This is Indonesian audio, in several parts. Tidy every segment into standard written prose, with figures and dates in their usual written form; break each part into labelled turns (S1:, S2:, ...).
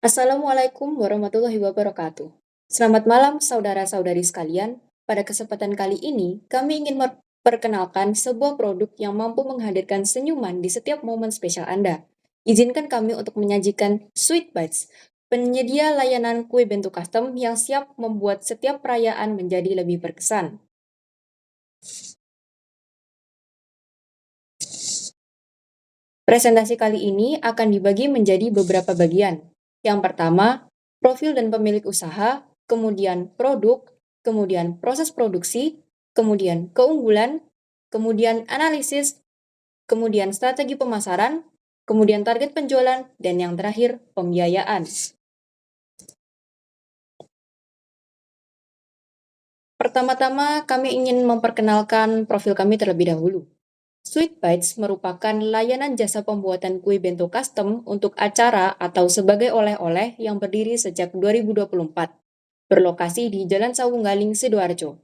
S1: Assalamualaikum warahmatullahi wabarakatuh. Selamat malam saudara-saudari sekalian. Pada kesempatan kali ini, kami ingin memperkenalkan sebuah produk yang mampu menghadirkan senyuman di setiap momen spesial Anda. Izinkan kami untuk menyajikan Sweet Bites, penyedia layanan kue bentuk custom yang siap membuat setiap perayaan menjadi lebih berkesan. Presentasi kali ini akan dibagi menjadi beberapa bagian. Yang pertama, profil dan pemilik usaha, kemudian produk, kemudian proses produksi, kemudian keunggulan, kemudian analisis, kemudian strategi pemasaran, kemudian target penjualan, dan yang terakhir, pembiayaan. Pertama-tama, kami ingin memperkenalkan profil kami terlebih dahulu. Sweet Bites merupakan layanan jasa pembuatan kue bento custom untuk acara atau sebagai oleh-oleh yang berdiri sejak 2024, berlokasi di Jalan Sawunggaling, Sidoarjo.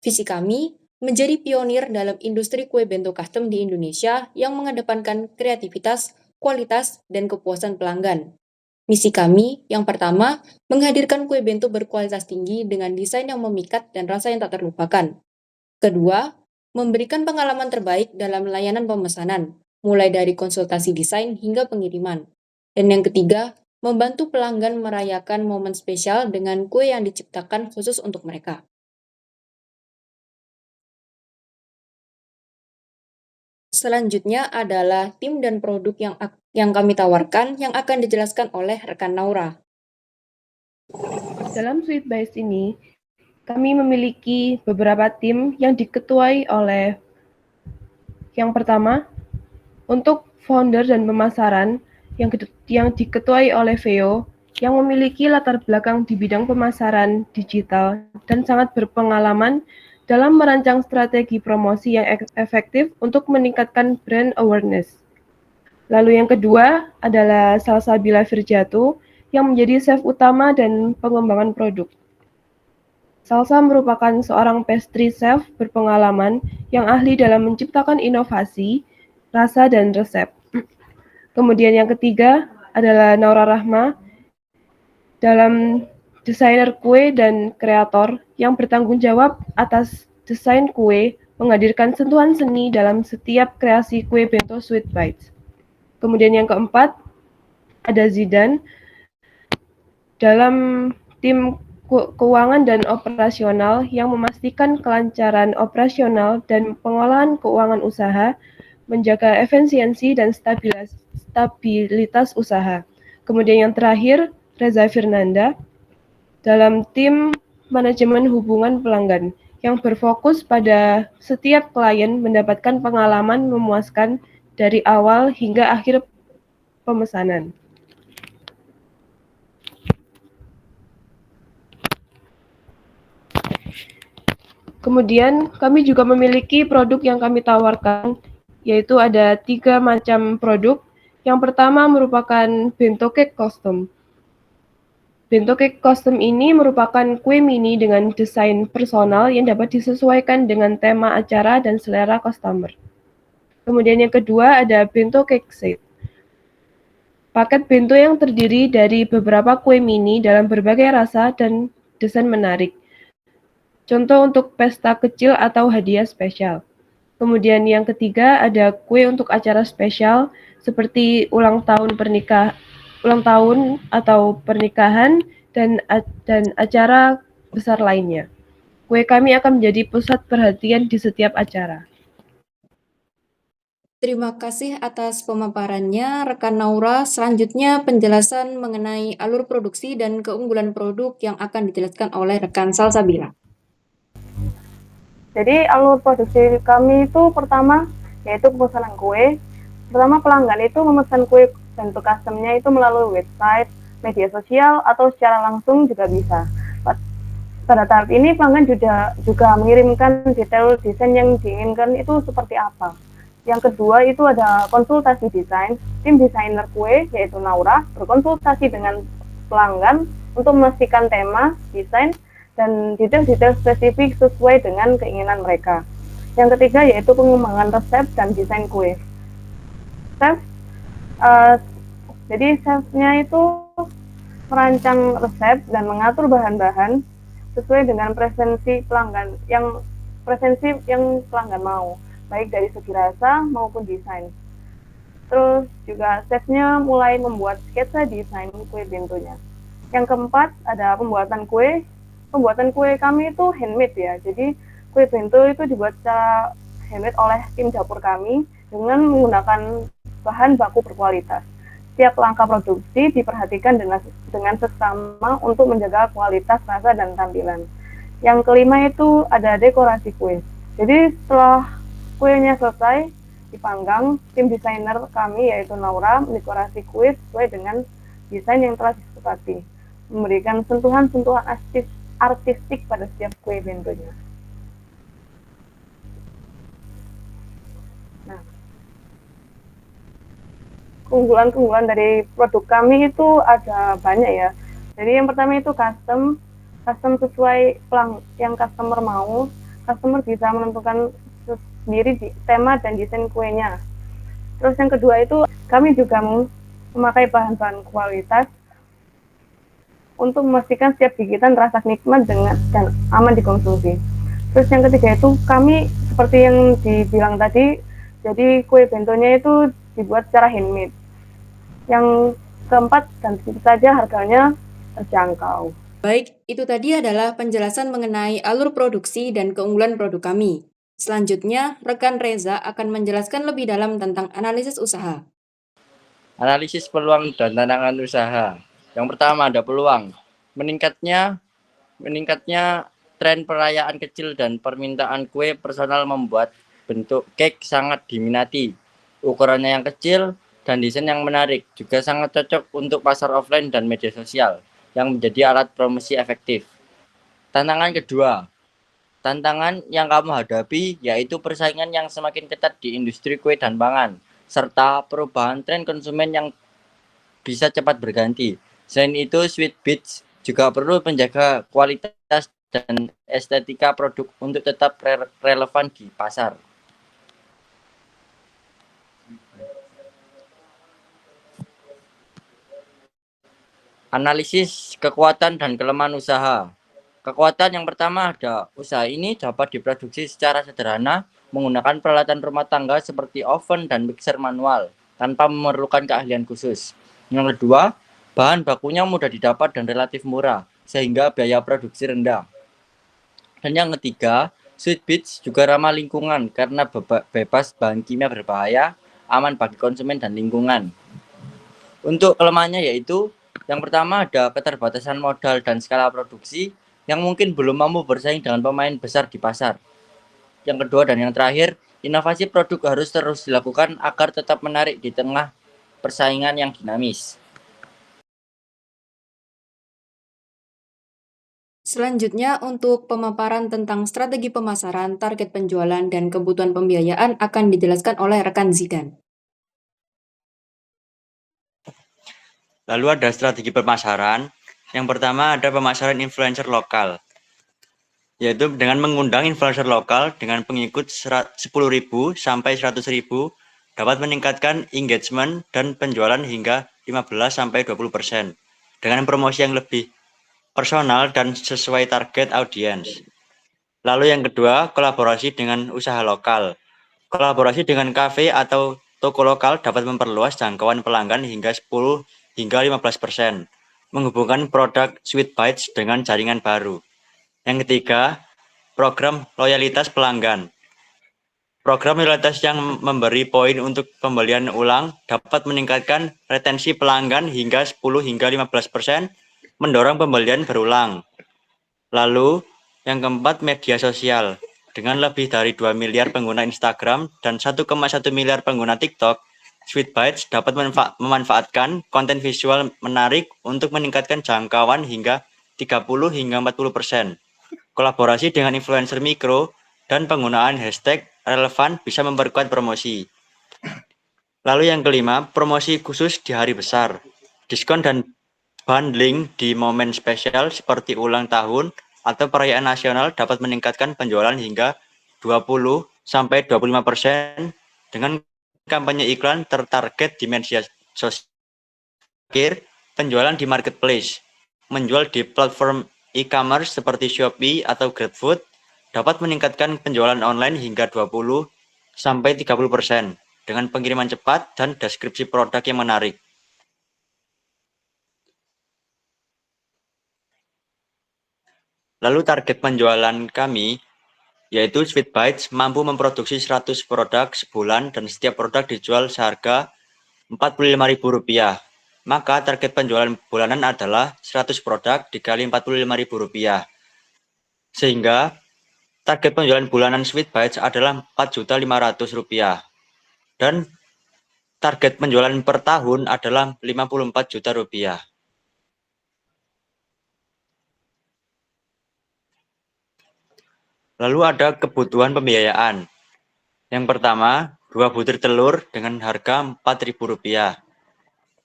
S1: Visi kami menjadi pionir dalam industri kue bento custom di Indonesia yang mengedepankan kreativitas, kualitas, dan kepuasan pelanggan. Misi kami yang pertama, menghadirkan kue bento berkualitas tinggi dengan desain yang memikat dan rasa yang tak terlupakan. Kedua, memberikan pengalaman terbaik dalam layanan pemesanan, mulai dari konsultasi desain hingga pengiriman. Dan yang ketiga, membantu pelanggan merayakan momen spesial dengan kue yang diciptakan khusus untuk mereka. Selanjutnya adalah tim dan produk yang kami tawarkan yang akan dijelaskan oleh rekan Naura.
S2: Dalam Sweet Bites ini, kami memiliki beberapa tim yang diketuai oleh yang pertama, untuk founder dan pemasaran yang diketuai oleh Veo, yang memiliki latar belakang di bidang pemasaran digital dan sangat berpengalaman dalam merancang strategi promosi yang efektif untuk meningkatkan brand awareness. Lalu yang kedua adalah Salsabila Firjatu yang menjadi chef utama dan pengembangan produk. Salsa merupakan seorang pastry chef berpengalaman yang ahli dalam menciptakan inovasi, rasa, dan resep. Kemudian yang ketiga adalah Naura Rahma dalam desainer kue dan kreator yang bertanggung jawab atas desain kue, menghadirkan sentuhan seni dalam setiap kreasi kue bento Sweet Bites. Kemudian yang keempat ada Zidan dalam tim keuangan dan operasional yang memastikan kelancaran operasional dan pengolahan keuangan usaha, menjaga efisiensi dan stabilitas usaha. Kemudian yang terakhir, Reza Firnanda dalam tim manajemen hubungan pelanggan yang berfokus pada setiap klien mendapatkan pengalaman memuaskan dari awal hingga akhir pemesanan. Kemudian kami juga memiliki produk yang kami tawarkan, yaitu ada 3 macam produk. Yang pertama merupakan bento cake custom. Bento cake custom ini merupakan kue mini dengan desain personal yang dapat disesuaikan dengan tema acara dan selera customer. Kemudian yang kedua ada bento cake set. Paket bento yang terdiri dari beberapa kue mini dalam berbagai rasa dan desain menarik. Contoh untuk pesta kecil atau hadiah spesial. Kemudian yang ketiga ada kue untuk acara spesial seperti ulang tahun atau pernikahan dan acara besar lainnya. Kue kami akan menjadi pusat perhatian di setiap acara.
S1: Terima kasih atas pemaparannya, rekan Naura. Selanjutnya penjelasan mengenai alur produksi dan keunggulan produk yang akan dijelaskan oleh rekan Salsabila.
S3: Jadi alur produksi kami itu pertama yaitu pemesanan kue. Pertama pelanggan itu memesan kue bentuk customnya itu melalui website, media sosial atau secara langsung juga bisa. Pada tahap ini pelanggan juga mengirimkan detail desain yang diinginkan itu seperti apa. Yang kedua itu ada konsultasi desain. Tim desainer kue yaitu Naura berkonsultasi dengan pelanggan untuk memastikan tema, desain, dan detail-detail spesifik sesuai dengan keinginan mereka. Yang ketiga yaitu pengembangan resep dan desain kue. Chef, jadi chefnya itu merancang resep dan mengatur bahan-bahan sesuai dengan preferensi yang pelanggan mau, baik dari segi rasa maupun desain. Terus juga chefnya mulai membuat sketsa desain kue bentonya. Yang keempat ada pembuatan kue. Pembuatan kue kami itu handmade ya. Jadi kue bento itu dibuat secara handmade oleh tim dapur kami dengan menggunakan bahan baku berkualitas. Setiap langkah produksi diperhatikan dengan seksama untuk menjaga kualitas rasa dan tampilan. Yang kelima itu ada dekorasi kue. Jadi setelah kuenya selesai dipanggang, tim desainer kami yaitu Naura mendekorasi kue sesuai dengan desain yang telah disepakati, memberikan sentuhan-sentuhan artistik pada setiap kue bentonya. Nah, keunggulan-keunggulan dari produk kami itu ada banyak ya. Jadi yang pertama itu custom sesuai yang customer mau. Customer bisa menentukan sendiri tema dan desain kuenya. Terus yang kedua itu kami juga memakai bahan-bahan kualitas untuk memastikan setiap gigitan terasa nikmat dan aman dikonsumsi. Terus yang ketiga itu kami seperti yang dibilang tadi, jadi kue bentonya itu dibuat secara handmade. Yang keempat dan tentu saja harganya terjangkau.
S1: Baik, itu tadi adalah penjelasan mengenai alur produksi dan keunggulan produk kami. Selanjutnya, rekan Reza akan menjelaskan lebih dalam tentang analisis usaha.
S4: Analisis peluang dan tantangan usaha. Yang pertama ada peluang. Meningkatnya tren perayaan kecil dan permintaan kue personal membuat bentuk cake sangat diminati. Ukurannya yang kecil dan desain yang menarik juga sangat cocok untuk pasar offline dan media sosial yang menjadi alat promosi efektif. Tantangan kedua, tantangan yang kamu hadapi yaitu persaingan yang semakin ketat di industri kue dan pangan, serta perubahan tren konsumen yang bisa cepat berganti. Selain itu, Sweet Beats juga perlu menjaga kualitas dan estetika produk untuk tetap relevan di pasar. Analisis kekuatan dan kelemahan usaha. Kekuatan yang pertama ada, usaha ini dapat diproduksi secara sederhana menggunakan peralatan rumah tangga seperti oven dan mixer manual tanpa memerlukan keahlian khusus. Yang kedua, bahan bakunya mudah didapat dan relatif murah sehingga biaya produksi rendah. Dan yang ketiga, Sweet Beats juga ramah lingkungan karena bebas bahan kimia berbahaya, aman bagi konsumen dan lingkungan. Untuk kelemahannya yaitu yang pertama ada keterbatasan modal dan skala produksi yang mungkin belum mampu bersaing dengan pemain besar di pasar. Yang kedua dan yang terakhir, inovasi produk harus terus dilakukan agar tetap menarik di tengah persaingan yang dinamis.
S1: Selanjutnya, untuk pemaparan tentang strategi pemasaran, target penjualan, dan kebutuhan pembiayaan akan dijelaskan oleh rekan Zidan.
S5: Lalu ada strategi pemasaran. Yang pertama ada pemasaran influencer lokal, yaitu dengan mengundang influencer lokal dengan pengikut 10.000 sampai 100.000 dapat meningkatkan engagement dan penjualan hingga 15 sampai 20% dengan promosi yang lebih personal dan sesuai target audiens. Lalu yang kedua, kolaborasi dengan usaha lokal. Kolaborasi dengan kafe atau toko lokal dapat memperluas jangkauan pelanggan hingga 10 hingga 15%, menghubungkan produk Sweet Bites dengan jaringan baru. Yang ketiga, program loyalitas pelanggan. Program loyalitas yang memberi poin untuk pembelian ulang dapat meningkatkan retensi pelanggan hingga 10 hingga 15%, mendorong pembelian berulang. Lalu, yang keempat, media sosial. Dengan lebih dari 2 miliar pengguna Instagram dan 1,1 miliar pengguna TikTok, Sweet Bites dapat memanfaatkan konten visual menarik untuk meningkatkan jangkauan hingga 30 hingga 40%. Kolaborasi dengan influencer mikro dan penggunaan hashtag relevan bisa memperkuat promosi. Lalu yang kelima, promosi khusus di hari besar. Diskon dan bundling di momen spesial seperti ulang tahun atau perayaan nasional dapat meningkatkan penjualan hingga 20 sampai 25% dengan kampanye iklan tertarget di media sosial. Akhir, penjualan di marketplace. Menjual di platform e-commerce seperti Shopee atau GrabFood dapat meningkatkan penjualan online hingga 20 sampai 30% dengan pengiriman cepat dan deskripsi produk yang menarik. Lalu target penjualan kami yaitu Sweet Bites mampu memproduksi 100 produk sebulan dan setiap produk dijual seharga Rp45.000. Maka target penjualan bulanan adalah 100 produk dikali Rp45.000. Sehingga target penjualan bulanan Sweet Bites adalah Rp4.500.000. Dan target penjualan per tahun adalah Rp54 juta. Lalu ada kebutuhan pembiayaan. Yang pertama, 2 butir telur dengan harga Rp4.000.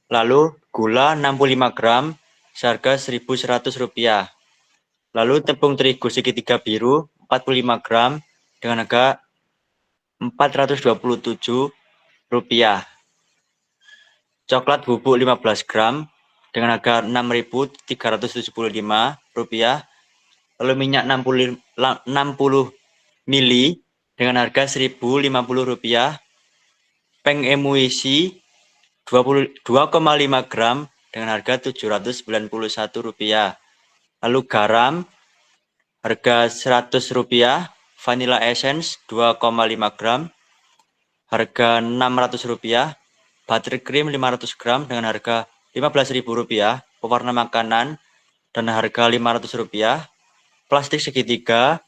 S5: Lalu gula 65 gram seharga Rp1.100. Lalu tepung terigu segitiga biru 45 gram dengan harga Rp427. Coklat bubuk 15 gram dengan harga Rp6.375. Lalu minyak 60 mili dengan harga Rp1.050. Peng emulsi 2,5 gram dengan harga Rp791. Lalu garam harga Rp100. Vanilla essence 2,5 gram harga Rp600. Buttercream 500 gram dengan harga Rp15.000. Pewarna makanan dan harga Rp500. Plastik segitiga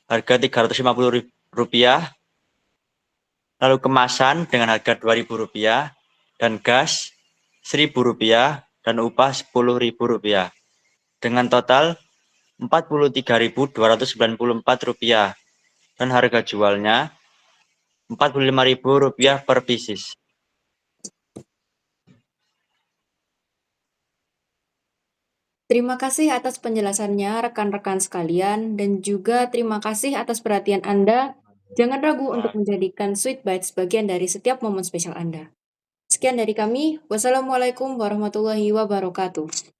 S5: harga Rp350. Lalu kemasan dengan harga Rp2.000 dan gas Rp1.000 dan upah Rp10.000. Dengan total Rp43.294 dan harga jualnya Rp45.000 per pieces.
S1: Terima kasih atas penjelasannya rekan-rekan sekalian dan juga terima kasih atas perhatian Anda. Jangan ragu untuk menjadikan Sweet Bites bagian dari setiap momen spesial Anda. Sekian dari kami. Wassalamualaikum warahmatullahi wabarakatuh.